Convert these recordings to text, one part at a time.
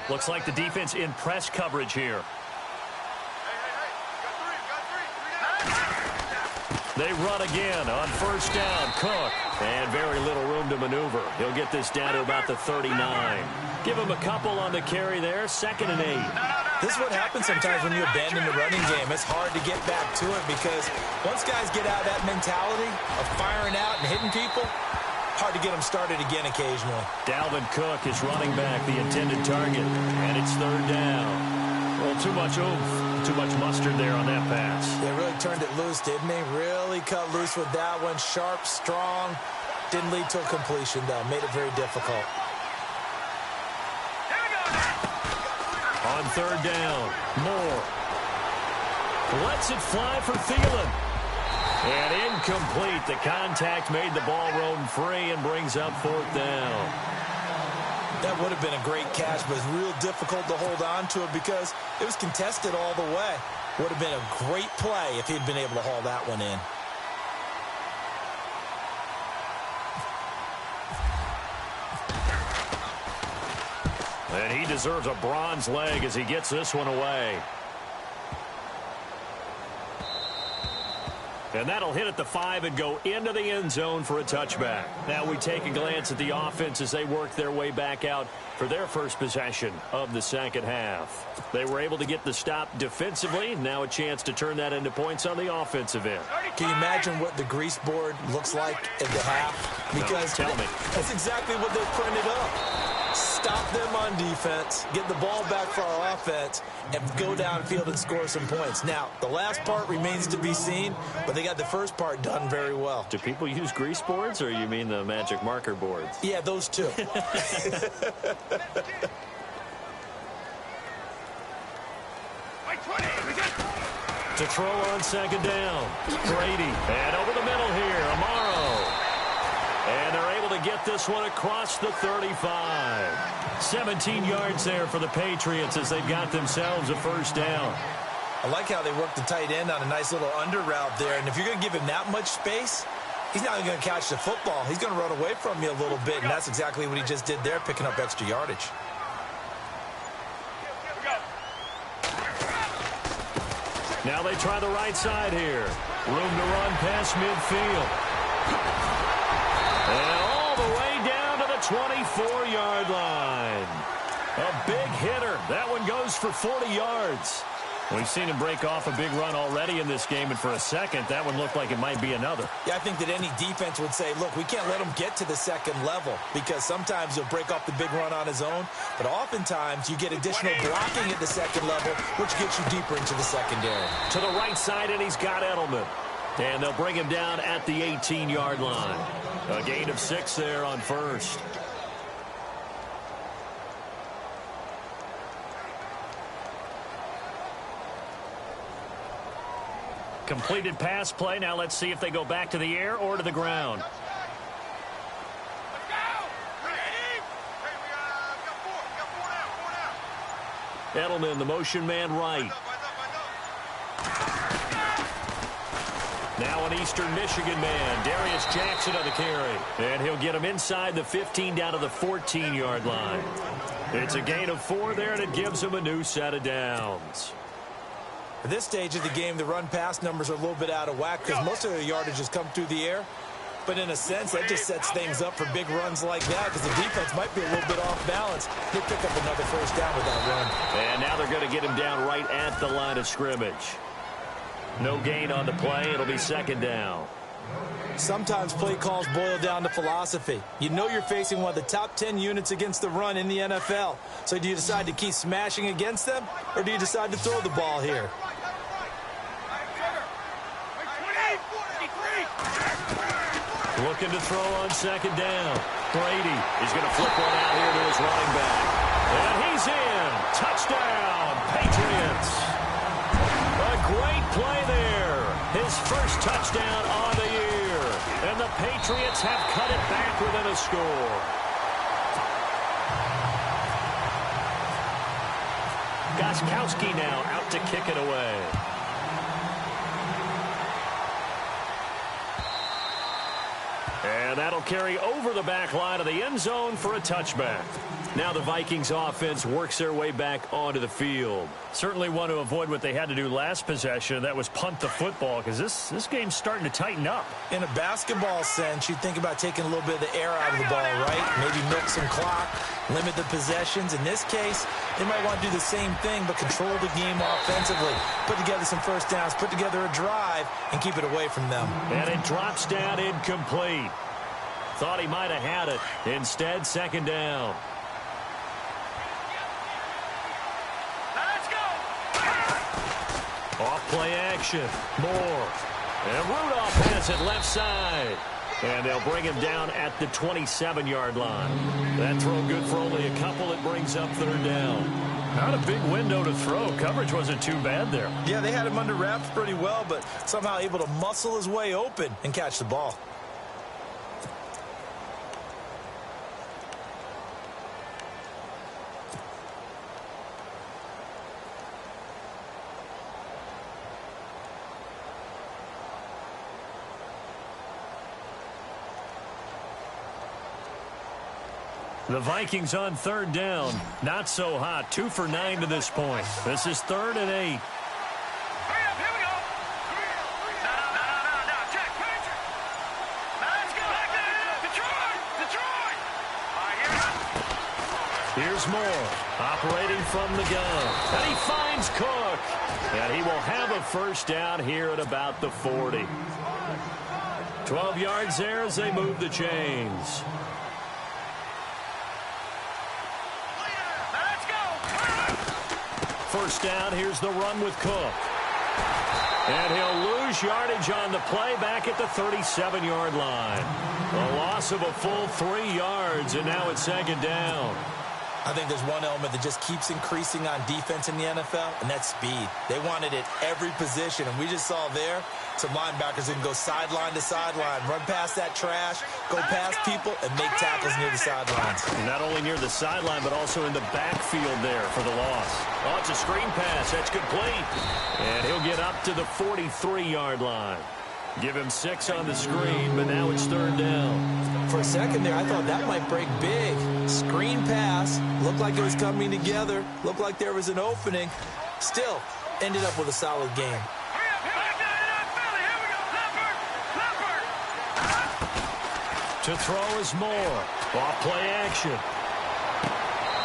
Looks like the defense in press coverage here. They run again on first down. Cook. And very little room to maneuver. He'll get this down to about the 39. Give him a couple on the carry there. 2nd and 8. This is what happens sometimes when you abandon the running game. It's hard to get back to it because once guys get out of that mentality of firing out and hitting people, hard to get them started again occasionally. Dalvin Cook is running back, the intended target, and it's 3rd down. Well, too much oomph, too much mustard there on that pass. They really turned it loose, didn't they? Really cut loose with that one. Sharp, strong. Didn't lead to a completion, though. Made it very difficult. On 3rd down, Moore lets it fly for Thielen. And incomplete. The contact made the ball roam free and brings up 4th down. That would have been a great catch, but it's real difficult to hold on to it because it was contested all the way. Would have been a great play if he'd been able to haul that one in. And he deserves a bronze leg as he gets this one away. And that'll hit at the 5 and go into the end zone for a touchback. Now we take a glance at the offense as they work their way back out for their first possession of the second half. They were able to get the stop defensively. Now a chance to turn that into points on the offensive end. Can you imagine what the grease board looks like at the half? Because no, tell me. That's exactly what they printed up. Stop them on defense, get the ball back for our offense, and go downfield and score some points. Now, the last part remains to be seen, but they got the first part done very well. Do people use grease boards, or you mean the magic marker boards? Yeah, those two. To throw on 2nd down. Brady. And over the middle here, Amaro. And they're able to get this one across the 35. 17 yards there for the Patriots as they've got themselves a first down. I like how they work the tight end on a nice little under route there. And if you're going to give him that much space, he's not going to catch the football. He's going to run away from you a little bit, and that's exactly what he just did there, picking up extra yardage. Now they try the right side here. Room to run past midfield. And all the way down to the 24-yard line. A big hitter. That one goes for 40 yards. We've seen him break off a big run already in this game, and for a second, that one looked like it might be another. Yeah, I think that any defense would say, look, we can't let him get to the second level because sometimes he'll break off the big run on his own, but oftentimes you get additional blocking at the second level, which gets you deeper into the secondary. To the right side, and he's got Edelman. And they'll bring him down at the 18-yard line. A gain of 6 there on first. Completed pass play. Now let's see if they go back to the air or to the ground. Edelman, the motion man right. Now an Eastern Michigan man, Darius Jackson on the carry. And he'll get him inside the 15 down to the 14-yard line. It's a gain of 4 there, and it gives him a new set of downs. At this stage of the game, the run-pass numbers are a little bit out of whack because most of their yardage has come through the air. But in a sense, that just sets things up for big runs like that because the defense might be a little bit off balance. He'll pick up another first down with that run. And now they're going to get him down right at the line of scrimmage. No gain on the play. It'll be 2nd down. Sometimes play calls boil down to philosophy. You know you're facing one of the top 10 units against the run in the NFL. So do you decide to keep smashing against them, or do you decide to throw the ball here? Looking to throw on 2nd down. Brady is going to flip one out here to his running back. And he's in. Touchdown, Patriots. A great play there. His first touchdown on the year. And the Patriots have cut it back within a score. Gostkowski now out to kick it away. And And that'll carry over the back line of the end zone for a touchback. Now the Vikings offense works their way back onto the field. Certainly want to avoid what they had to do last possession. That was punt the football, because this game's starting to tighten up. In a basketball sense, you think about taking a little bit of the air out of the ball, right? Maybe milk some clock, limit the possessions. In this case, they might want to do the same thing, but control the game offensively. Put together some first downs, put together a drive, and keep it away from them. And it drops down incomplete. Thought he might have had it. Instead, second down. Off play action. Moore. And Rudolph has it left side. And they'll bring him down at the 27-yard line. That throw good for only a couple. It brings up third down. Not a big window to throw. Coverage wasn't too bad there. Yeah, they had him under wraps pretty well, but somehow able to muscle his way open and catch the ball. The Vikings on third down. Not so hot. 2 for 9 to this point. This is 3rd and 8. Here's Moore, operating from the gun. And he finds Cook. And he will have a first down here at about the 40. 12 yards there as they move the chains. First down, here's the run with Cook. And he'll lose yardage on the play back at the 37-yard line. A loss of a full 3 yards, and now it's second down. I think there's one element that just keeps increasing on defense in the NFL, and that's speed. They want it at every position, and we just saw there some linebackers that can go sideline to sideline, run past that trash, go past people, and make tackles near the sidelines. Not only near the sideline, but also in the backfield there for the loss. Oh, it's a screen pass. That's complete. And he'll get up to the 43-yard line. Give him 6 on the screen, but now it's third down. For a second there, I thought that might break big. Screen pass. Looked like it was coming together. Looked like there was an opening. Still, ended up with a solid game. To throw is Moore. Off play action.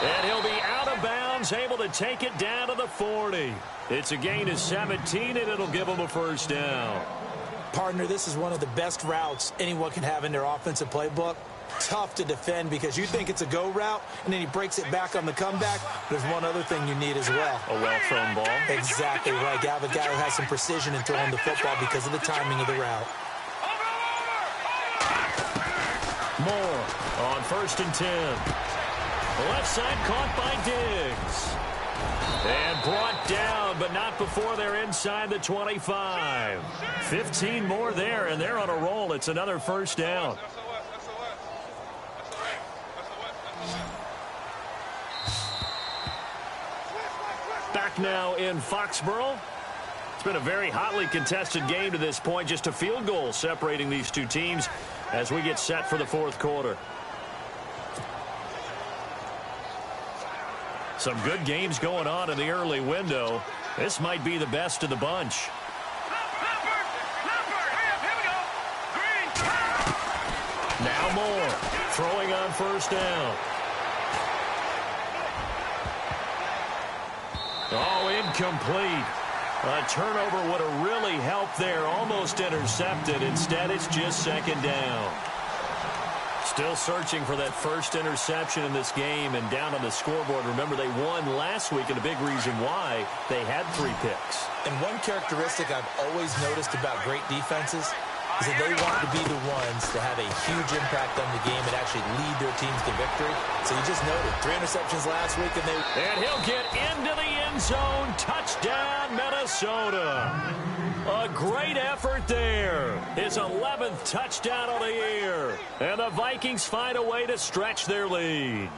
And he'll be out of bounds, able to take it down to the 40. It's a gain of 17, and it'll give him a first down. Partner, this is one of the best routes anyone can have in their offensive playbook. Tough to defend because you think it's a go route, and then he breaks it back on the comeback. There's one other thing you need as well. A well-thrown ball. Exactly right. You have a guy who has some precision in throwing the football because of the timing of the route. Moore on 1st and 10. Left side caught by Diggs. And brought down, but not before they're inside the 25. 15 more there, and they're on a roll. It's another first down. Back now in Foxborough. It's been a very hotly contested game to this point. Just a field goal separating these two teams as we get set for the fourth quarter. Some good games going on in the early window. This might be the best of the bunch. Now Moore throwing on first down. Oh, incomplete. A turnover would have really helped there. Almost intercepted. Instead, it's just second down. Still searching for that first interception in this game and down on the scoreboard. Remember, they won last week, and a big reason why they had 3 picks. And one characteristic I've always noticed about great defenses is that they want to be the ones to have a huge impact on the game and actually lead their teams to victory. So you just noted 3 interceptions last week, and he'll get into the end zone. Touchdown, Minnesota. A great effort there. His 11th touchdown of the year. And the Vikings find a way to stretch their lead.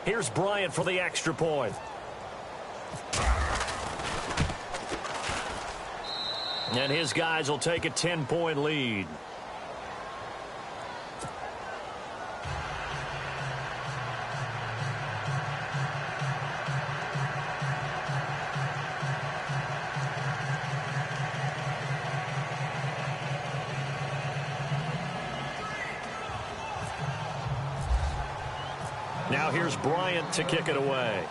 Here's Bryant for the extra point. And his guys will take a 10-point lead. Now here's Bryant to kick it away.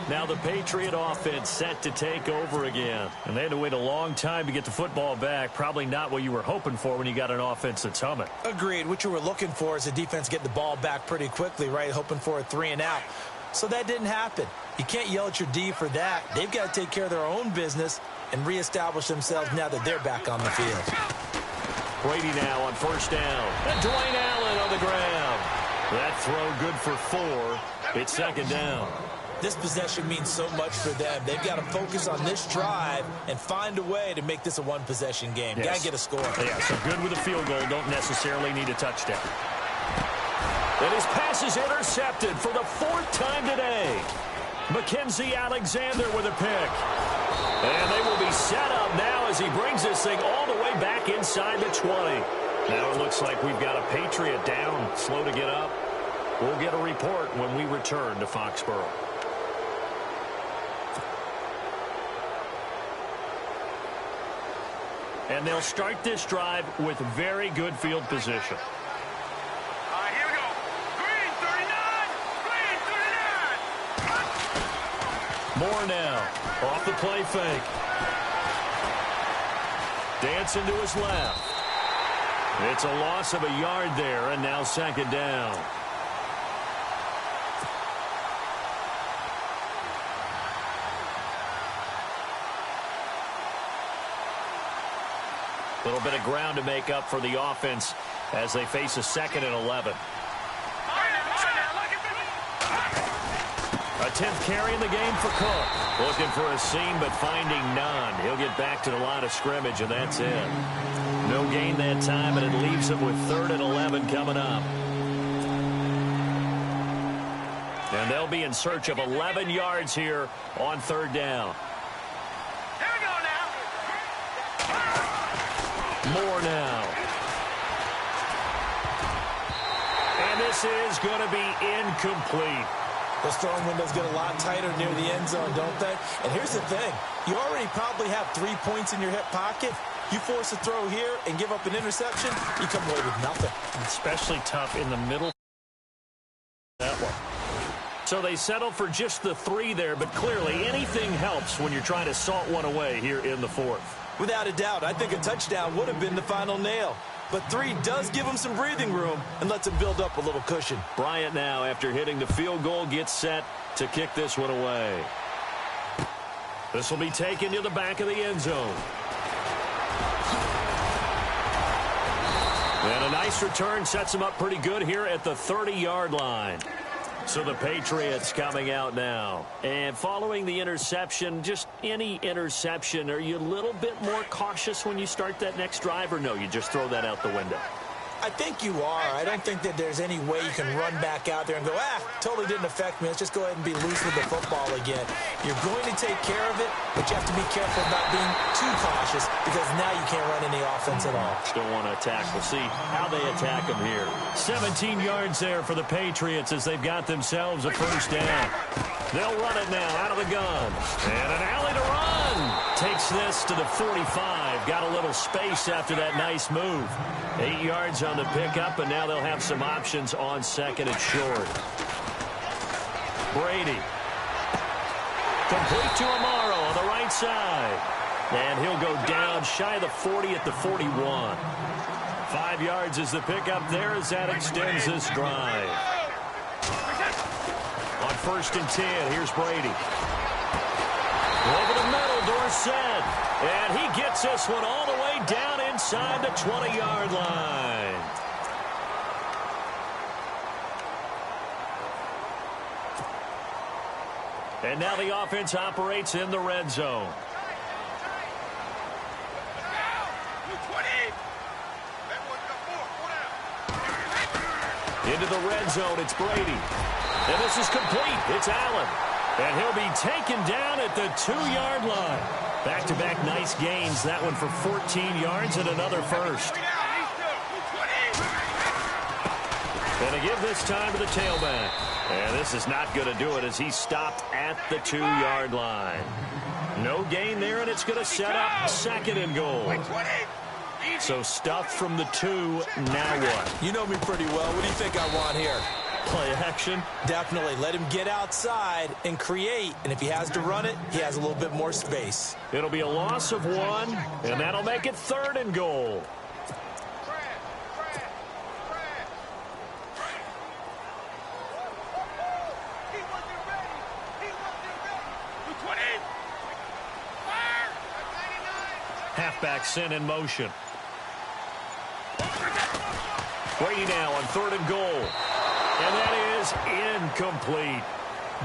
Now the Patriot offense set to take over again. And they had to wait a long time to get the football back. Probably not what you were hoping for when you got an offense that's humming. Agreed. What you were looking for is the defense getting the ball back pretty quickly, right? Hoping for a 3-and-out. So that didn't happen. You can't yell at your D for that. They've got to take care of their own business and reestablish themselves now that they're back on the field. Brady now on first down. And Dwayne Allen on the ground. That throw good for 4. It's second down. This possession means so much for them. They've got to focus on this drive and find a way to make this a one-possession game. Yes. Got to get a score. Yeah, so good with a field goal. Don't necessarily need a touchdown. And his pass is intercepted for the 4th time today. Mackenzie Alexander with a pick. And they will be set up now as he brings this thing all the way back inside the 20. Now it looks like we've got a Patriot down, slow to get up. We'll get a report when we return to Foxborough. And they'll start this drive with very good field position. Here we go. Green 39. Green 39. Moore now. Off the play fake. Dancing to his left. It's a loss of a yard there, and now second down. A little bit of ground to make up for the offense as they face a 2nd and 11. A 10th carry in the game for Cook. Looking for a seam, but finding none. He'll get back to the line of scrimmage, and that's it. No gain that time, and it leaves him with 3rd and 11 coming up. And they'll be in search of 11 yards here on 3rd down. Moore now. And this is going to be incomplete. Those throwing windows get a lot tighter near the end zone, don't they? And here's the thing. You already probably have 3 points in your hip pocket. You force a throw here and give up an interception, you come away with nothing. Especially tough in the middle. That one. So they settle for just the 3 there, but clearly anything helps when you're trying to salt one away here in the 4th. Without a doubt, I think a touchdown would have been the final nail. But 3 does give him some breathing room and lets him build up a little cushion. Bryant now, after hitting the field goal, gets set to kick this one away. This will be taken to the back of the end zone. And a nice return sets him up pretty good here at the 30-yard line. So the Patriots coming out now. And following the interception, just any interception, are you a little bit more cautious when you start that next drive, or no, you just throw that out the window? I think you are. I don't think that there's any way you can run back out there and go, totally didn't affect me. Let's just go ahead and be loose with the football again. You're going to take care of it, but you have to be careful about being too cautious because now you can't run any offense at all. Still want to attack. We'll see how they attack them here. 17 yards there for the Patriots as they've got themselves a first down. They'll run it now out of the gun. And an alley to run. Takes this to the 45. Got a little space after that nice move. 8 yards on the pickup, and now they'll have some options on 2nd and short. Brady. Complete to Amaro on the right side. And he'll go down shy of the 40 at the 41. 5 yards is the pickup there as that extends this drive. On 1st and 10, here's Brady. Over the middle, Dorsett. And he gets this one all the way down inside the 20-yard line. And now the offense operates in the red zone. Into the red zone, it's Brady. And this is complete. It's Allen. And he'll be taken down at the 2-yard line. Back-to-back nice gains. That one for 14 yards and another first. And to give this time to the tailback. And this is not going to do it as he's stopped at the 2-yard line. No gain there, and it's going to set up second and goal. So stuffed from the 2, now what? You know me pretty well. What do you think I want here? Play action? Definitely. Let him get outside and create. And if he has to run it, he has a little bit more space. It'll be a loss of 1, and that'll make it third and goal. Halfback sent in motion. Brady now on third and goal. And that is incomplete.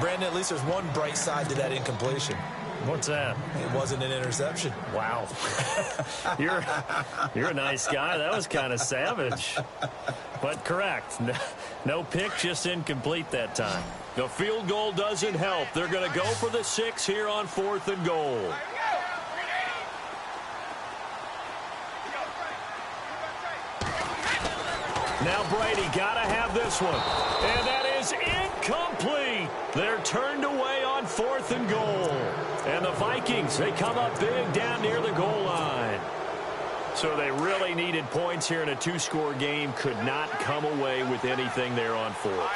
Brandon, at least there's one bright side to that incompletion. What's that? It wasn't an interception. Wow. You're a nice guy. That was kind of savage. But correct. No pick, just incomplete that time. The field goal doesn't help. They're going to go for the 6 here on fourth and goal. Now Brady got to have this one. And that is incomplete. They're turned away on fourth and goal. And the Vikings, they come up big down near the goal line. So they really needed points here in a 2-score game. Could not come away with anything there on fourth.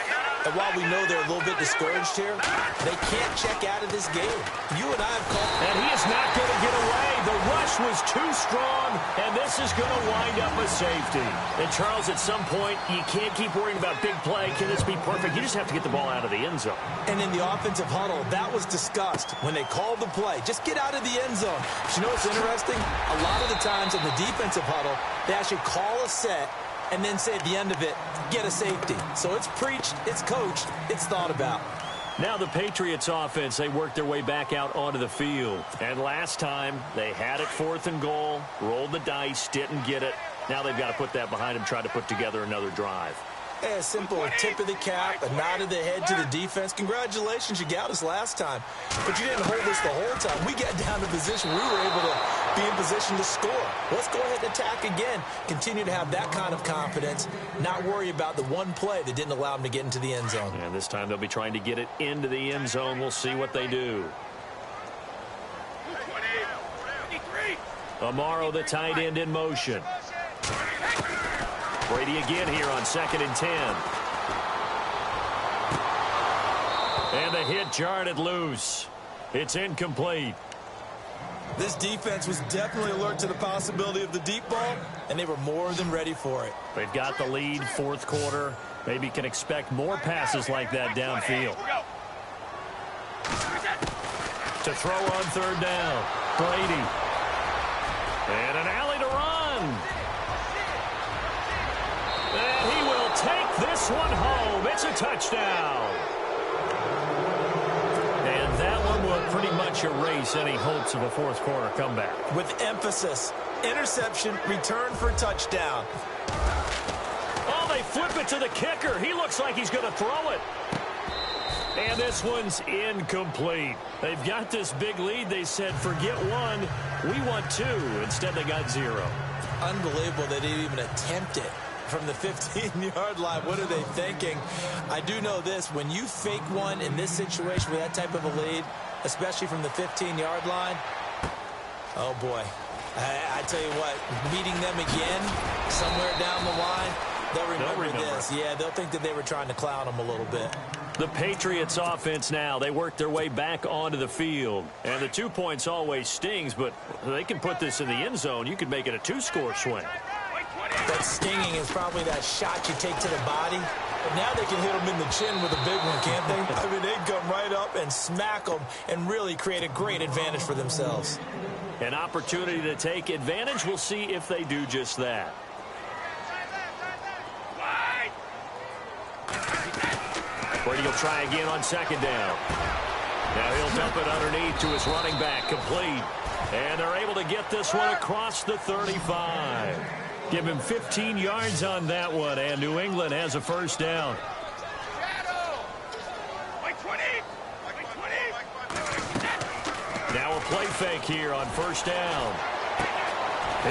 And while we know they're a little bit discouraged here, they can't check out of this game. You and I have called. And he is not going to get away. The rush was too strong, and this is going to wind up a safety. And, Charles, at some point, you can't keep worrying about big play. Can this be perfect? You just have to get the ball out of the end zone. And in the offensive huddle, that was discussed when they called the play. Just get out of the end zone. But you know what's interesting? A lot of the times in the defensive huddle, they actually call a set and then say at the end of it, get a safety. So it's preached, it's coached, it's thought about. Now the Patriots offense, they worked their way back out onto the field. And last time, they had it fourth and goal, rolled the dice, didn't get it. Now they've got to put that behind them, try to put together another drive. A simple tip of the cap, a nod of the head to the defense. Congratulations, you got us last time. But you didn't hold us the whole time. We got down to position. We were able to be in position to score. Let's go ahead and attack again. Continue to have that kind of confidence. Not worry about the one play that didn't allow them to get into the end zone. And this time they'll be trying to get it into the end zone. We'll see what they do. Amaro, the tight end, in motion. Brady again here on 2nd and 10. And the hit jarred it loose. It's incomplete. This defense was definitely alert to the possibility of the deep ball, and they were more than ready for it. They've got the lead, fourth quarter. Maybe can expect more passes like that downfield. To throw on third down, Brady. And an alley to run. And he will take this one home. It's a touchdown. And that one will pretty much erase any hopes of a fourth quarter comeback. With emphasis, interception, return for touchdown. Oh, they flip it to the kicker. He looks like he's going to throw it. And this one's incomplete. They've got this big lead. They said, forget one. We want 2. Instead, they got 0. Unbelievable they didn't even attempt it. From the 15-yard line, what are they thinking? I do know this. When you fake one in this situation with that type of a lead, especially from the 15-yard line, oh, boy. I tell you what, meeting them again somewhere down the line, they'll remember this. Yeah, they'll think that they were trying to clown them a little bit. The Patriots offense now, they work their way back onto the field. And the 2 points always stings, but they can put this in the end zone. You could make it a 2-score swing. That stinging is probably that shot you take to the body. But now they can hit them in the chin with a big one, can't they? I mean, they can come right up and smack them and really create a great advantage for themselves. An opportunity to take advantage. We'll see if they do just that. Brady will try again on 2nd down. Now he'll dump it underneath to his running back, complete. And they're able to get this one across the 35. Give him 15 yards on that one, and New England has a first down. Now a play fake here on first down.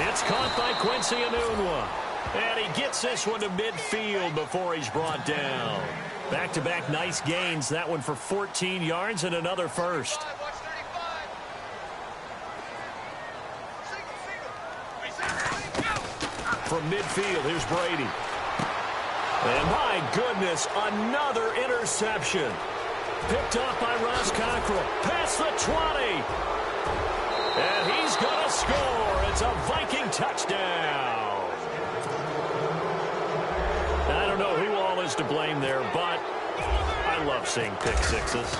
It's caught by Quincy Enunwa. And he gets this one to midfield before he's brought down. Back-to-back nice gains. That one for 14 yards and another first. From midfield, here's Brady. And my goodness, another interception. Picked off by Ross Cockrell. Past the 20. And he's going to score. It's a Viking touchdown. I don't know who all is to blame there, but I love seeing pick sixes.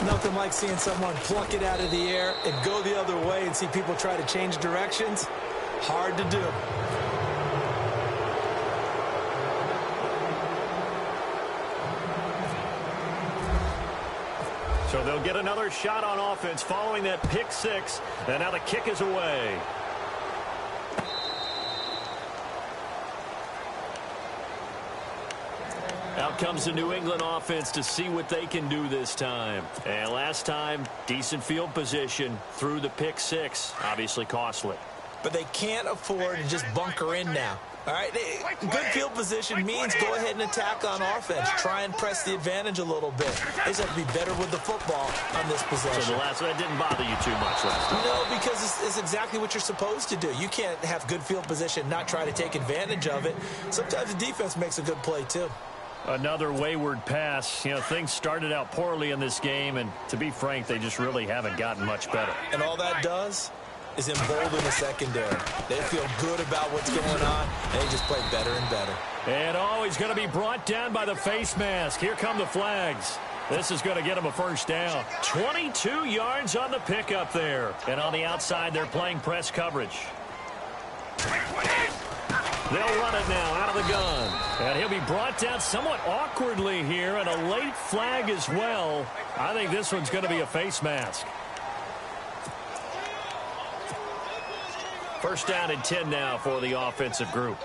Nothing like seeing someone pluck it out of the air and go the other way and see people try to change directions. Hard to do. So they'll get another shot on offense following that pick six. And now the kick is away. Out comes the New England offense to see what they can do this time. And last time, decent field position through the pick six. Obviously costly. But they can't afford to just bunker in now. All right, good field position means go ahead and attack on offense. Try and press the advantage a little bit. They just have to be better with the football on this possession. So the last one didn't bother you too much last time? No, because it's exactly what you're supposed to do. You can't have good field position, not try to take advantage of it. Sometimes the defense makes a good play, too. Another wayward pass. You know, things started out poorly in this game, and to be frank, they just really haven't gotten much better. And all that does is embolden the secondary. They feel good about what's going on, and they just play better and better. And he's going to be brought down by the face mask. Here come the flags. This is going to get him a first down. 22 yards on the pickup there. And on the outside, they're playing press coverage. They'll run it now out of the gun. And he'll be brought down somewhat awkwardly here, and a late flag as well. I think this one's going to be a face mask. First down and 10 now for the offensive group.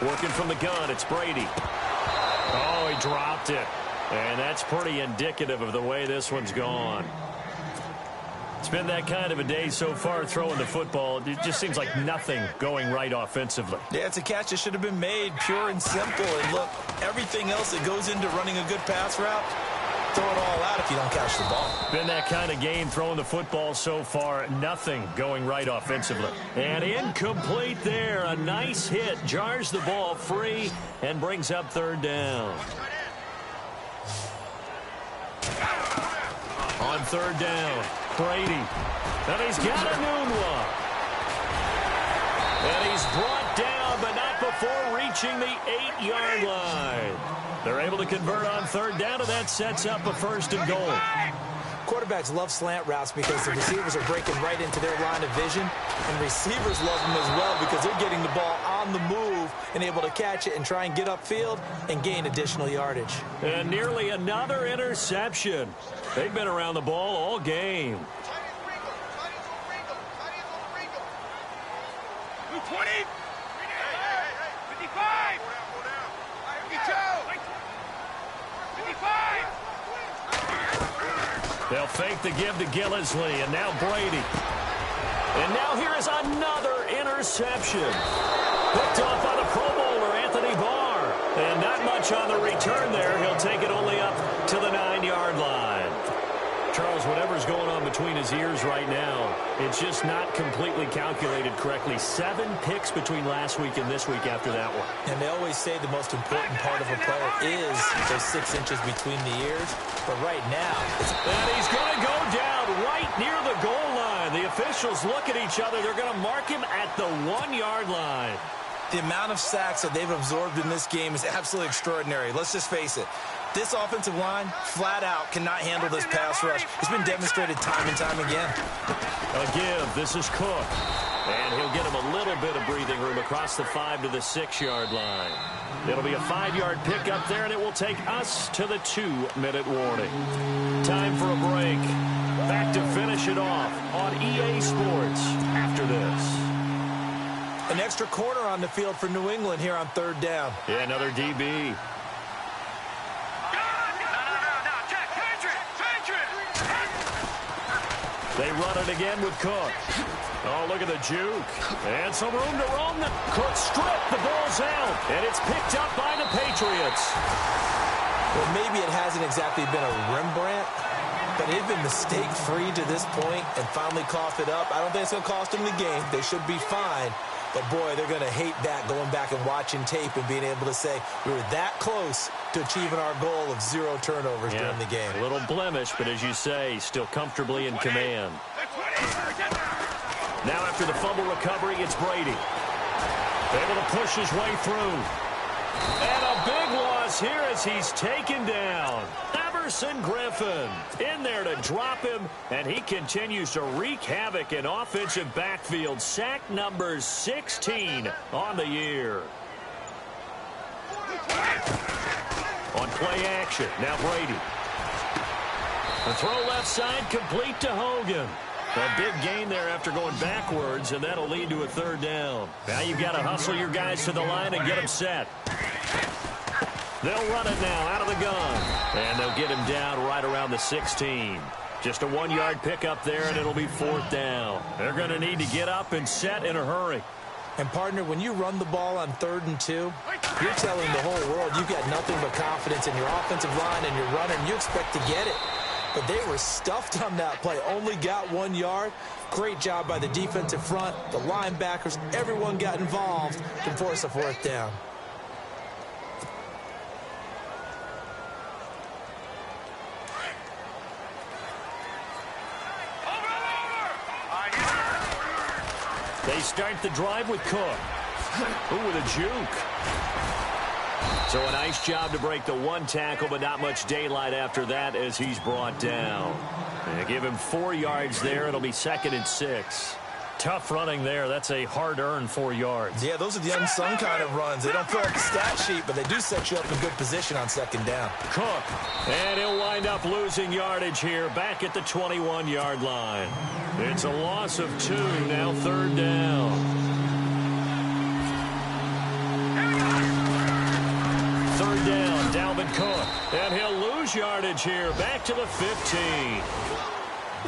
Working from the gun, it's Brady. Oh, he dropped it. And that's pretty indicative of the way this one's gone. It's been that kind of a day so far throwing the football. It just seems like nothing going right offensively. Yeah, it's a catch that should have been made, pure and simple. And look, everything else that goes into running a good pass route, throw it all out if you don't catch the ball. Been that kind of game throwing the football so far. Nothing going right offensively. And incomplete there. A nice hit. Jars the ball free and brings up third down. On third down, Brady. And he's got Enunwa. And he's brought down, but not before reaching the 8-yard line. They're able to convert on third down, and that sets up a first and goal. Quarterbacks love slant routes because the receivers are breaking right into their line of vision, and receivers love them as well because they're getting the ball on the move and able to catch it and try and get upfield and gain additional yardage. And nearly another interception. They've been around the ball all game. 20, 55, 55. They'll fake the give to Gillisley, and now Brady. And now here is another interception. Picked off by the Pro Bowler, Anthony Barr. And not much on the return there. He'll take it only up to the 9-yard line. Charles, whatever's going on between his ears right now, it's just not completely calculated correctly. 7 picks between last week and this week after that one. And they always say the most important part of a player is those 6 inches between the ears. But right now, and he's going to go down right near the goal line. The officials look at each other. They're going to mark him at the 1-yard line. The amount of sacks that they've absorbed in this game is absolutely extraordinary. Let's just face it. This offensive line, flat out, cannot handle this pass rush. It's been demonstrated time and time again. A give. This is Cook. And he'll get him a little bit of breathing room across the 5 to the 6-yard line. It'll be a 5-yard pickup there, and it will take us to the 2-minute warning. Time for a break. Back to finish it off on EA Sports after this. An extra corner on the field for New England here on 3rd down. Yeah, another DB. They run it again with Cook. Oh, look at the juke. And some room to roam. Cook stripped. The ball's out. And it's picked up by the Patriots. Well, maybe it hasn't exactly been a Rembrandt, but they've been mistake-free to this point and finally coughed it up. I don't think it's going to cost them the game. They should be fine. But, boy, they're going to hate that, going back and watching tape and being able to say we were that close to achieving our goal of 0 turnovers during the game. A little blemish, but as you say, still comfortably in command. Now after the fumble recovery, it's Brady. Able to push his way through. And a big loss here as he's taken down. Everson Griffin in there to drop him, and he continues to wreak havoc in offensive backfield. Sack number 16 on the year. On play action, now Brady. The throw left side complete to Hogan. A big gain there after going backwards, and that'll lead to a 3rd down. Now you've got to hustle your guys to the line and get them set. They'll run it now out of the gun. And they'll get him down right around the 16. Just a 1-yard pickup there, and it'll be 4th down. They're going to need to get up and set in a hurry. And, partner, when you run the ball on 3rd and 2, you're telling the whole world you've got nothing but confidence in your offensive line and your runner, and you expect to get it. But they were stuffed on that play, only got 1 yard. Great job by the defensive front, the linebackers, everyone got involved to force a 4th down. They start the drive with Cook. Ooh, with a juke. So a nice job to break the 1 tackle, but not much daylight after that as he's brought down. They give him 4 yards there. It'll be 2nd and 6. Tough running there. That's a hard-earned 4 yards. Yeah, those are the unsung kind of runs. They don't fill out the stat sheet, but they do set you up in good position on 2nd down. Cook, and he'll wind up losing yardage here back at the 21-yard line. It's a loss of 2, now 3rd down. 3rd down, Dalvin Cook, and he'll lose yardage here back to the 15.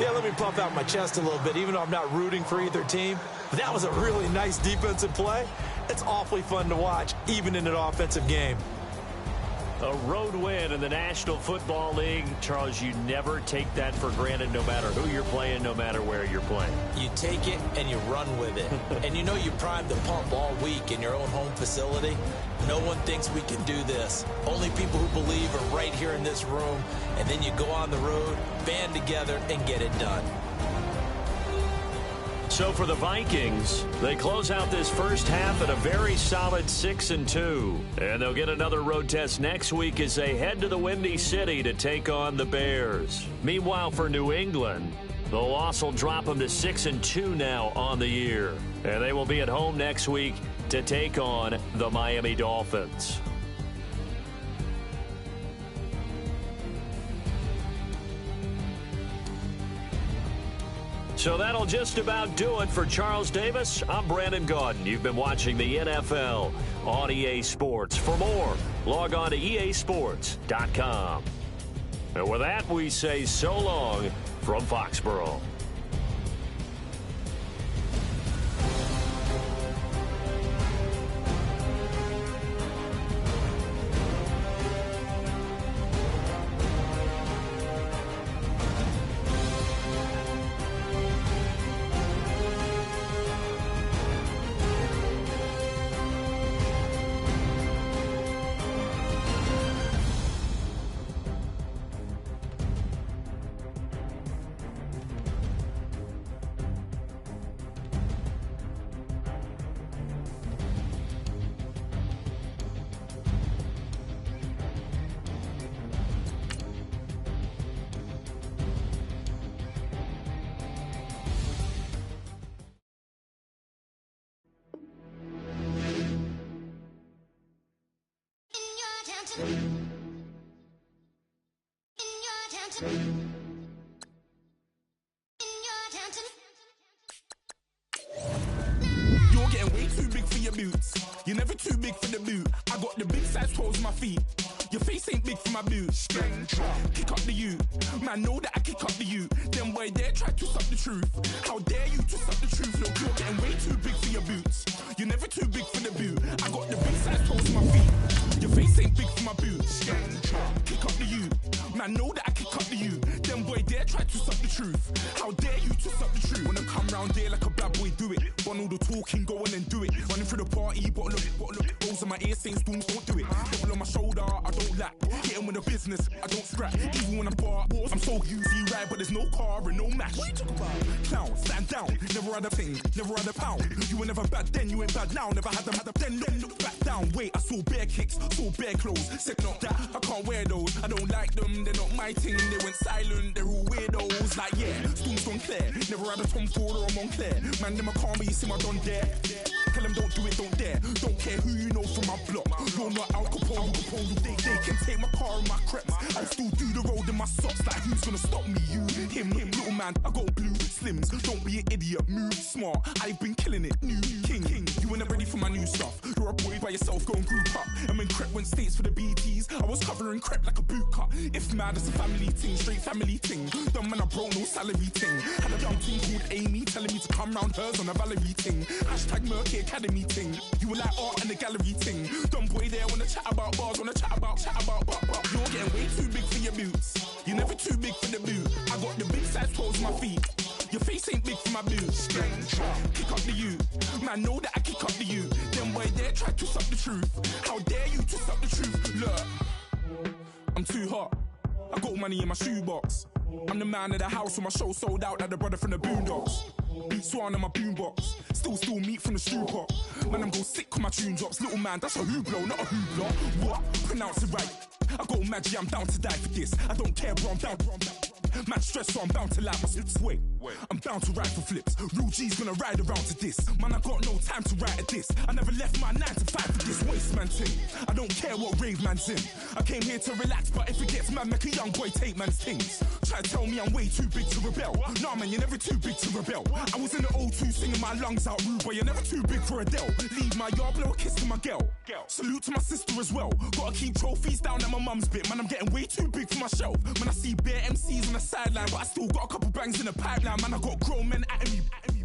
Yeah, let me puff out my chest a little bit, even though I'm not rooting for either team. But that was a really nice defensive play. It's awfully fun to watch, even in an offensive game. A road win in the National Football League. Charles, you never take that for granted no matter who you're playing, no matter where you're playing. You take it and you run with it. And you know you primed the pump all week in your own home facility. No one thinks we can do this. Only people who believe are right here in this room. And then you go on the road, band together, and get it done. So for the Vikings, they close out this first half at a very solid 6-2. And they'll get another road test next week as they head to the Windy City to take on the Bears. Meanwhile, for New England, the loss will drop them to 6-2 now on the year. And they will be at home next week to take on the Miami Dolphins. So that'll just about do it for Charles Davis. I'm Brandon Gaudin. You've been watching the NFL on EA Sports. For more, log on to easports.com. And with that, we say so long from Foxborough. You're getting way too big for your boots. You're never too big for the boot. I got the big size toes on my feet. Your face ain't big for my boots. Kick up the you. Man, know that I kick up the you. Them boy there try to suck the truth. How dare you to suck the truth? Look, you're getting way too big for your boots. You're never too big for the boot. I got the big size toes on my feet. Your face ain't big for my boots. Kick up the you. Man, know that I kick up the you. Them boy there try to suck the truth. How dare you to suck the truth? When I come round there like a bad boy, do it. Want all the talking, go on and do it. Running through the party, bottle up. Rolls in my ear saying storms, don't do it. Devil on my shoulder, I don't lack. Hitting with the business, I don't scrap. Even when I'm bar, I'm so easy ride, but there's no car and no match. What you talking about? Clown, stand down. Never had a thing, never had a pound. You were never bad then, you ain't bad now. Never had a then look back down. Wait, I saw bare kicks, saw bare clothes. Said not that, I can't wear those. I don't like them, they're not my thing. They went silent, they're all weirdos. Like yeah, Storm's gone clear. Never had a Tom Ford or a Montclair. Man, them a calm, but you see my done there. Tell them don't do it, don't dare. Don't care who you know from my block. You're not Al Capone, they can take my car and my creps. I'll still do the road in my socks. Like who's gonna stop me? You, him, little man. I got blue slims. Don't be an idiot, move smart. I've been killing it, new king. You ain't ready for my new stuff. You're a boy by yourself, go and group up. And when Crep went states for the BTs, I was covering Crep like a boot cut. If mad, it's a family thing, straight family thing. Dumb man, I broke no salary thing. Had a young thing called Amy telling me to come round hers on a Valerie thing. Hashtag Murky Academy thing. You were like art and the gallery thing. Dumb boy there wanna chat about bars, wanna chat about. You're getting way too big for your boots. You're never too big for the boot. I got the big size toes on my feet. Your face ain't big for my boots. Kick up the you. Man, know that I kick up the you. Them boy there try to suck the truth. How dare you to suck the truth? Look, I'm too hot. I got money in my shoebox. I'm the man of the house when my show sold out like the brother from the Boondocks. Beat Swan on my boombox. Still meat from the stew pot. Man, I'm go sick when my tune drops. Little man, that's a hooplo, not a hoopla. What? Pronounce it right. I go Maggie, I'm down to die for this. I don't care, bro, I'm down. Man stressed, so I'm bound to like my slips. Wait, I'm bound to ride for flips. Real G's gonna ride around to this. Man, I got no time to write at this. I never left my 9 to 5 for this waste man thing. I don't care what rave man's in. I came here to relax, but if it gets mad, make a young boy take man's things. Try to tell me I'm way too big to rebel. Nah, man, you're never too big to rebel. I was in the O2 singing my lungs out rude, but you're never too big for Adele. Leave my yard, blow a kiss to my girl. Salute to my sister as well. Gotta keep trophies down at my mum's bit. Man, I'm getting way too big for my shelf. Man, I see bare MCs on the sideline, but I still got a couple bangs in the pipeline. Man, I got grown men at me.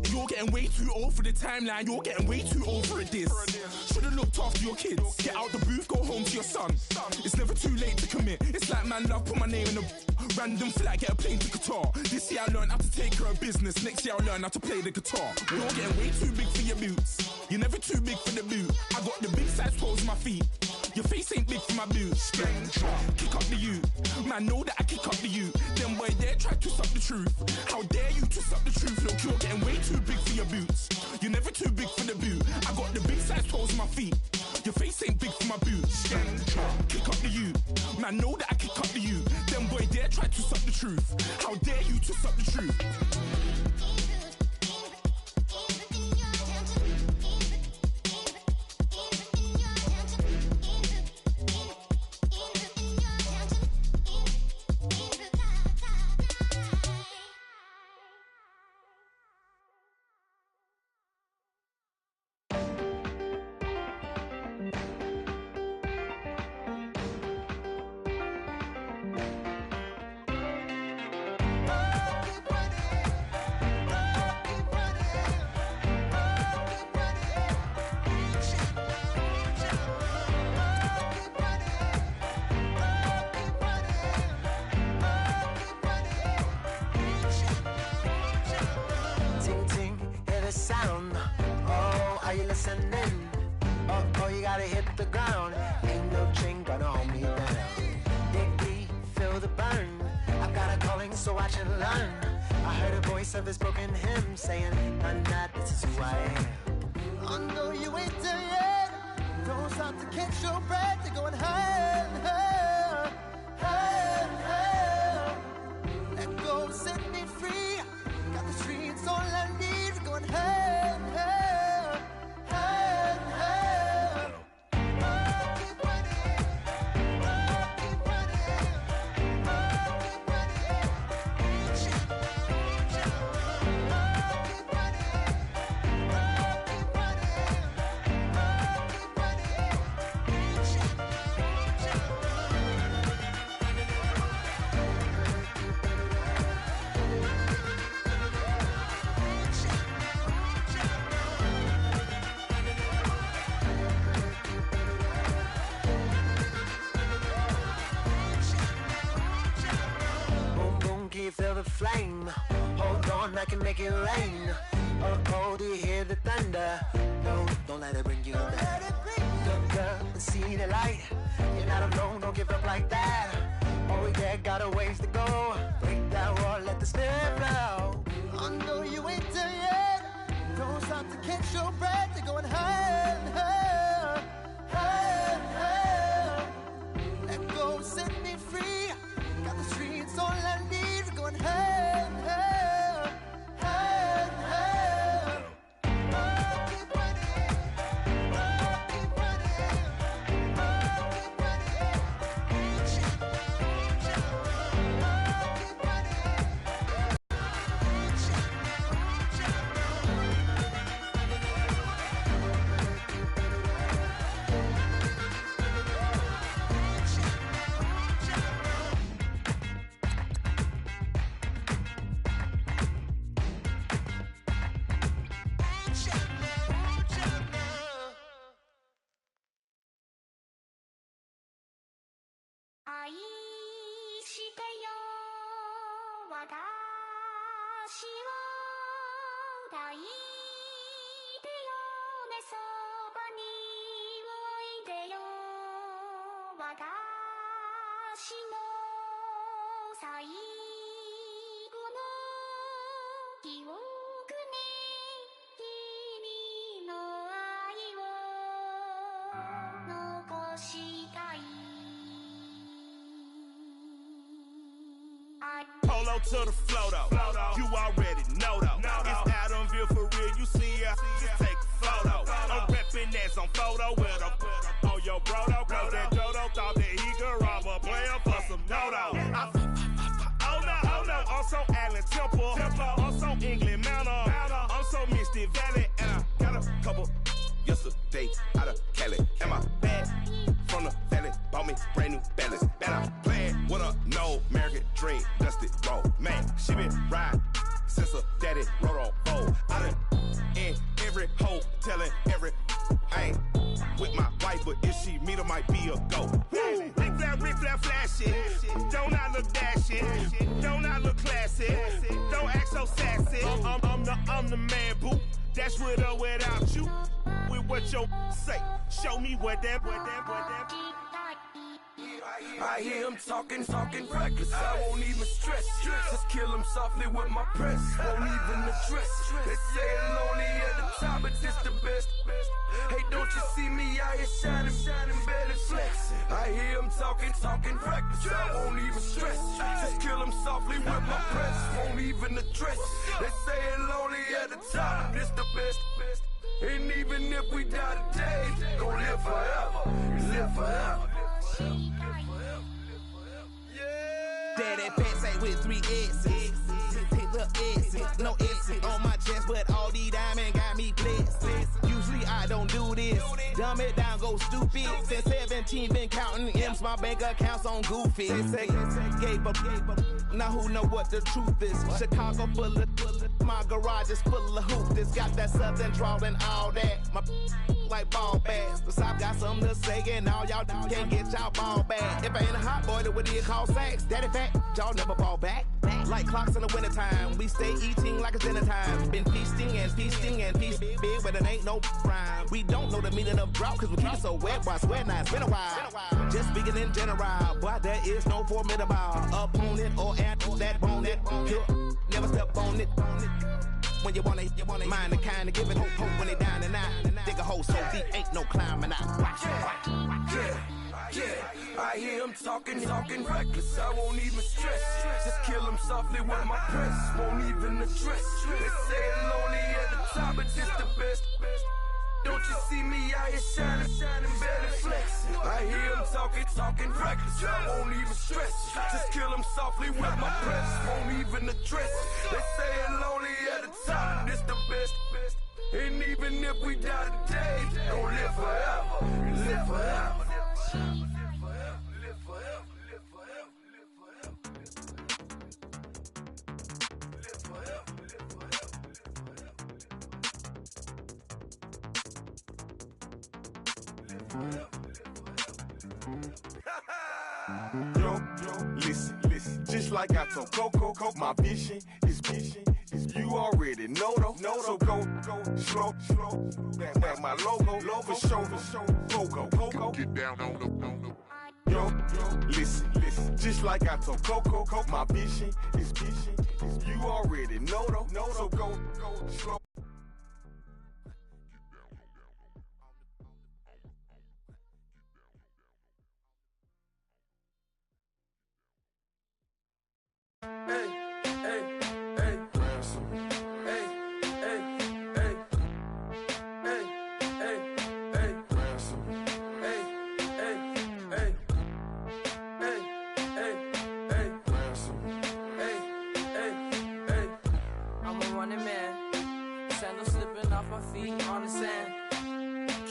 You're getting way too old for the timeline. You're getting way too old for a diss. Should've looked after your kids. Get out the booth, go home to your son. It's never too late to commit. It's like man love, put my name in a random flight, get a plane to Qatar. This year I learned how to take care of business. Next year I learned how to play the guitar. You're getting way too big for your boots. You're never too big for the boot. I got the big size toes on my feet. Your face ain't big for my boots. Kick up the you. Man, know that I kick up the you. Them boy there try to suck the truth. How dare you to suck the truth? Look, you're getting way too big for your boots. You're never too big for the boot. I got the big size toes on my feet. Your face ain't big for my boots. Kick up the you. Man, know that I kick up the you. Them boy there try to suck the truth. How dare you to suck the truth? flame. Hold on, I can make it rain. Oh, do you hear the thunder? No, don't let it bring you down. Look up and see the light. You're not alone, don't give up like that. Oh yeah, got a ways to go. Break that wall, let the spirit flow. I know you ain't done yet. Don't stop to catch your breath. You're going higher and higher, higher and higher. Let go, set me free. Got the streets, all I need. We're going higher and higher, higher and higher. Oh, keep running. Oh, keep running. Oh, keep running. Reach out, reach out. Oh, keep running. Reach out, reach out.愛してよ私を抱いてよねそばにおいでよ私の最後の記憶に君の愛を残したいPolo to the flow though. You already know though. It's Adamville for real. You see ya, just take a photo. I'm reppin' that's on photo with a on your bro though. Cause that Dodo thought that he could rob a player for some dodo. Oh no, I'm so Allen Temple. I'm so England Mountain. I'm so Mystic Valley. And I got a couple yesterday out of Cali. And my bag from the valley bought me brand new balance. Bet I'm playing with a no American dream, dusty roll. Man, she been riding since her daddy rode on bowl. I done in every hole, telling every I ain't with my wife, but if she meet her, might be a go. Rick flat flashing. Don't I look dashing? Don't I look classy? Don't act so sassy. I'm the man, boo. That's with or without you. With what your say. Show me what that. I hear him talking reckless. I won't even stress. Just kill him softly with my press. Won't even address. They say it lonely at the top, but this the best. Hey, don't you see me out here shining, barely flexing? I hear him talking reckless. I won't even stress. Just kill him softly with my press. Won't even address. They say it lonely at the top, but this the best. And even if we die today, gon' live forever. Live forever. Daddy pants ain't with 3 S's. Pick up S's, no S's on my chest, but all these diamonds got me blessed. Usually I don't do this. Dumb it down, go stupid. Since 17, been counting M's, my bank accounts on Goofy. They say gave up. Now who know what the truth is? Chicago full of my garage is full of hoops. It's got that southern drawl and all that. My like ball bags. The South got something to say, and all y'all can't get y'all ball back. If I ain't a hot boy, then what do you call sex? Daddy fat, y'all never fall back. Like clocks in the wintertime, we stay eating like it's dinner time. Been feasting and feast big, but it ain't no rhyme. We don't know the meaning of drought, cause we keep it so wet, boy, I swear now it's been a while. Just speaking in general, boy, there is no formidable opponent or at that bone that you never step on it. When you wanna mind the kind of give it hope when they down and out. Dig a hole so deep, ain't no climbing out. Watch. Yeah, I hear him talking reckless. I won't even stress. Just kill him softly with my press. Won't even address. They say it lonely at the top, but this the best. Don't you see me out here shining, barely flexing? I hear him talking reckless. I won't even stress. Just kill him softly with my press. Won't even address. They say it lonely at the top, this the best. And even if we die today, gon' live forever. Live forever. Yo, listen. Just like I told Coco, my vision is you already know though. So go slow, back my logo, for show, go. Get down on the. Yo, listen, just like I told Coco, my vision is you already know though. So go slow.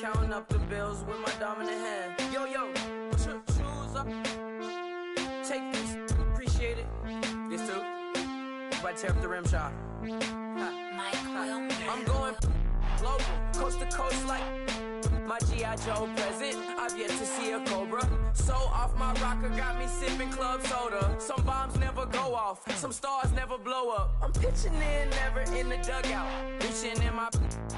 Counting up the bills with my dominant hand. Yo, choose up. Take this, appreciate it. This too. Right, tear up the rim shot. I'm going global, coast to coast like my G.I. Joe present. I've yet to see a Cobra. So off my rocker got me sipping club soda. Some bombs never go off, some stars never blow up. I'm pitching in, never in the dugout. Reaching in my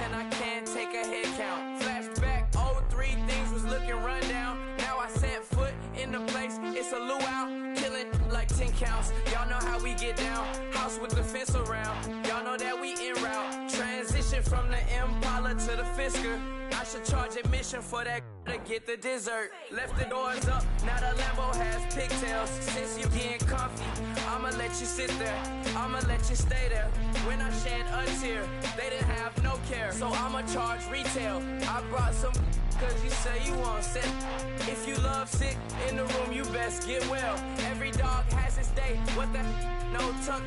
and I can't take a head count. Flashback, 03, things was looking run down. Now I set foot in the place, it's a luau. Killing like 10 counts, y'all know how we get down. House with the fence around, y'all know that we en route. Transition from the Impala to the Fisker. I should charge admission for that to get the dessert. Left the doors up, now the Lambo has pigtails. Since you getting comfy, I'ma let you sit there, I'ma let you stay there. When I shed a tear, they didn't have no care. So I'ma charge retail. I brought some cause you say you want set. If you love sick in the room, you best get well. Every dog has its day, what the no tuck.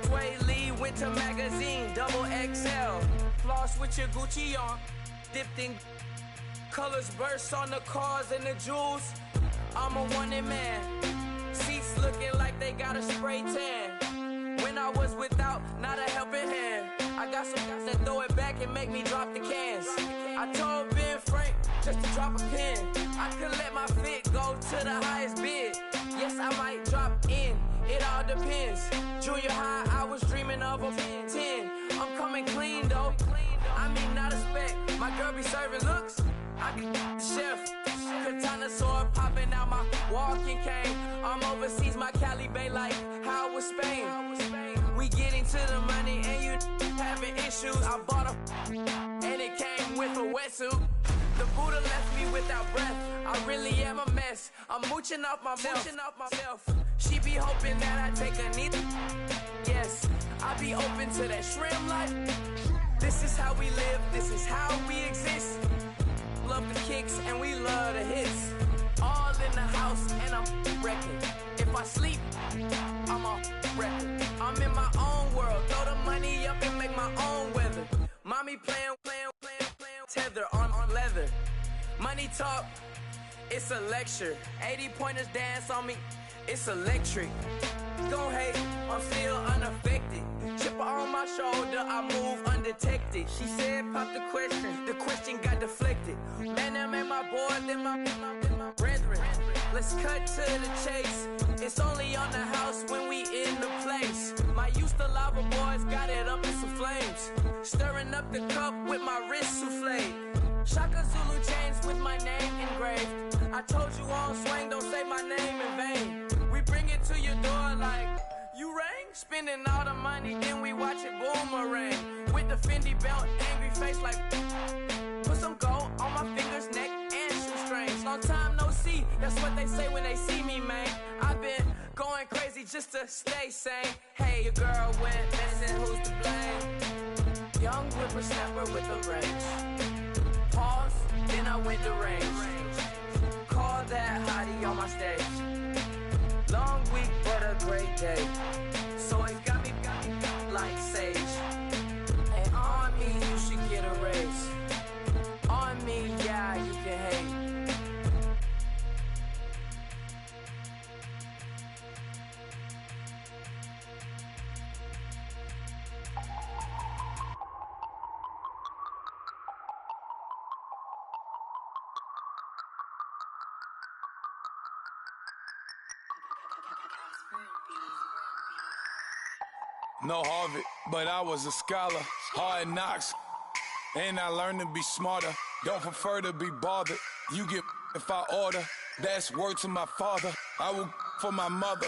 Sway Lee, Winter Magazine, double XL. Floss with your Gucci on, dipped in colors burst on the cars and the jewels. I'm a wanted man. Seats looking like they got a spray tan. When I was without, not a helping hand. I got some guys that throw it back and make me drop the cans. I told Ben Frank just to drop a pin. I could let my fit go to the highest bid. Yes, I might drop in, it all depends. Junior high, I was dreaming of a 10. I'm coming clean though, I mean not a spec. My girl be serving looks, I can the chef. Katana sword popping out my walking cane. I'm overseas, my Cali Bay like how was Spain. We getting to the money and you having issues. I bought a and it came with a wetsuit. The Buddha left me without breath. I really am a mess. I'm mooching off myself. She be hoping that I take a knee. Yes, I be open to that shrimp life. This is how we live, this is how we exist. Love the kicks and we love the hits. All in the house and I'm wrecking. If I sleep, I'm a wrecker. I'm in my own world, throw the money up and make my own weather. Mommy playing tether on leather. Money talk, it's a lecture. 80 pointers dance on me, it's electric. Don't hate, I'm still unaffected. Chipper on my shoulder, I move undetected. She said pop the question got deflected. Man, them ain't my boy, then my brethren. Let's cut to the chase. It's only on the house when we in the place. My used to lava boys got it up in some flames. Stirring up the cup with my wrist souffle. Shaka Zulu chains with my name engraved. I told you on swing, don't say my name in vain. We bring it to your door like, you rang? Spending all the money, then we watch it boomerang. With the Fendi belt, angry face like, put some gold on my fingers, neck, and shoestrings. Long time no see, that's what they say when they see me, man. I've been going crazy just to stay sane. Hey, your girl went missing, who's to blame? Young whippersnapper with the range. Pause, then I went to range. Call that hottie on my stage. Long week, but a great day. So it got me like sage. And on me, you should get a raise. On me, yeah, you can hate. Beats. No Harvard, but I was a scholar. Hard knocks, and I learned to be smarter. Don't prefer to be bothered. You get if I order. That's word to my father. I will for my mother.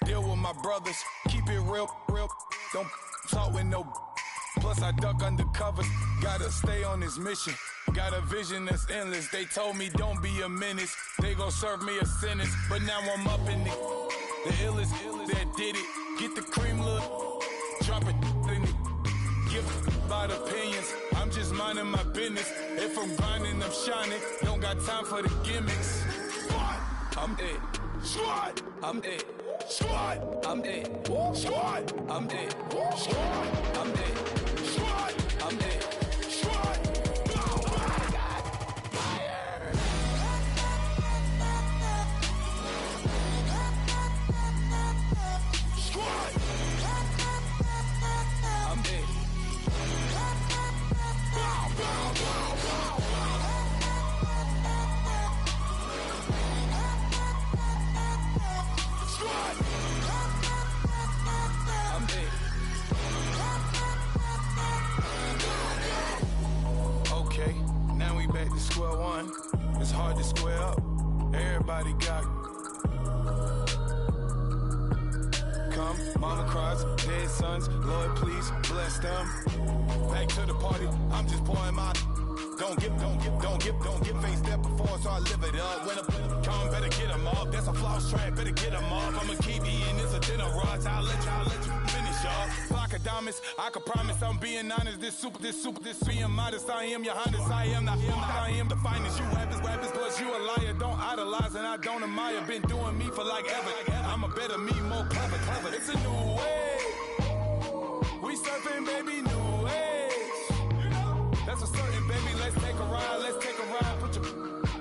Deal with my brothers. Keep it real, real. Don't talk with no. Plus I duck undercovers. Gotta stay on this mission. Got a vision that's endless. They told me don't be a menace. They gon' serve me a sentence. But now I'm up in it. The illest that did it. Get the cream look. Drop it in it. Give about opinions. I'm just minding my business. If I'm grinding, I'm shining. Don't got time for the gimmicks. I'm dead. Squad. I'm dead. Squad. I'm dead. Squad. I'm dead. Squad. I'm dead. Squad. I'm dead. Squad. Oh my God. Fire. Squad. I'm dead. Okay, now we back to square one. It's hard to square up. Everybody got come, mama cries, dead sons. Lord, please bless them. Back to the party. I'm just pouring my. Don't give face step before, so I live it up. When I come, better get them up. That's a floss track, better get them up. I'ma keep eating, it's a dinner rush. I'll let you finish up. Flock of diamonds, I can promise I'm being honest. This being modest. I am your highness, I am the finest. You rappers, plus you a liar. Don't idolize and I don't admire. Been doing me for like ever. I'm a better me, more clever. It's a new way. We surfing, baby, new ways. That's a certain, baby. Let's take a ride. Put your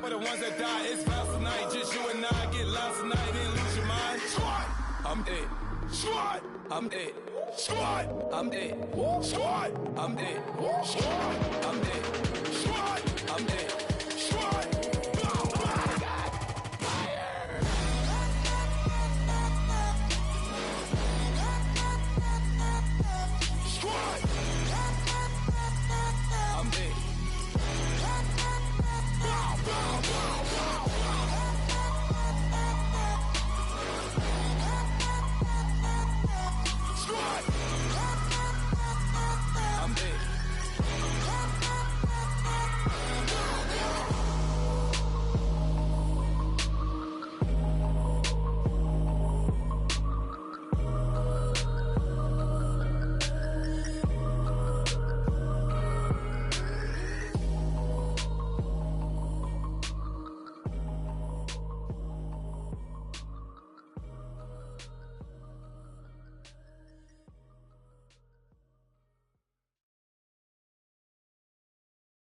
for the ones that die. It's vows tonight. Just you and I get lost tonight. Then lose your mind. Squad. I'm dead. Squad. I'm dead. Squad. I'm dead. Squad. I'm dead. Squad. I'm dead. Squad. I'm dead. Squad. Oh my God. Fire. Squad. I'm dead. Squad. I'm dead.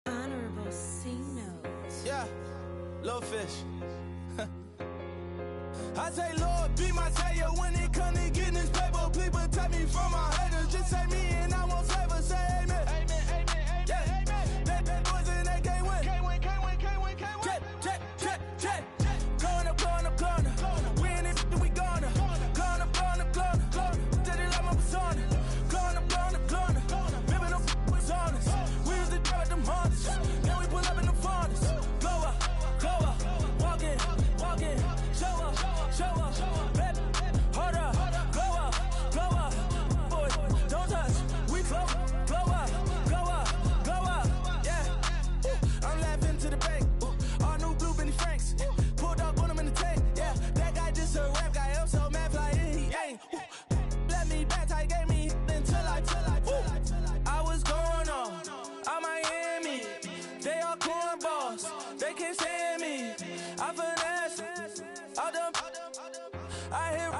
Honorable C note. Yeah, little fish. I say, Lord, be my savior when it comes to getting this paper. Please protect me from my haters. Just say me and I won't favor. Say amen. Amen, amen, amen, yeah. Amen. That boys and they can't win. Can't win. Check. Going up. Win it, we gonna. Going up. Did it like my persona. Going up. Ripping up was honest. We used to drive them Hondas. Then we pull up in the Fondas. Go up. Walk in. Show up. Baby, hold up. Go up. Boy, don't touch. We flow up. Yeah. I'm laughing to the bank. All new blue Benny Franks. Pulled up on him in the tank. Yeah, that guy just a rap guy. I'm so mad flying, he ain't. Let me back, I gave me until I was going on Miami. They all cornballs. They can't stand me. I finesse all them. I hear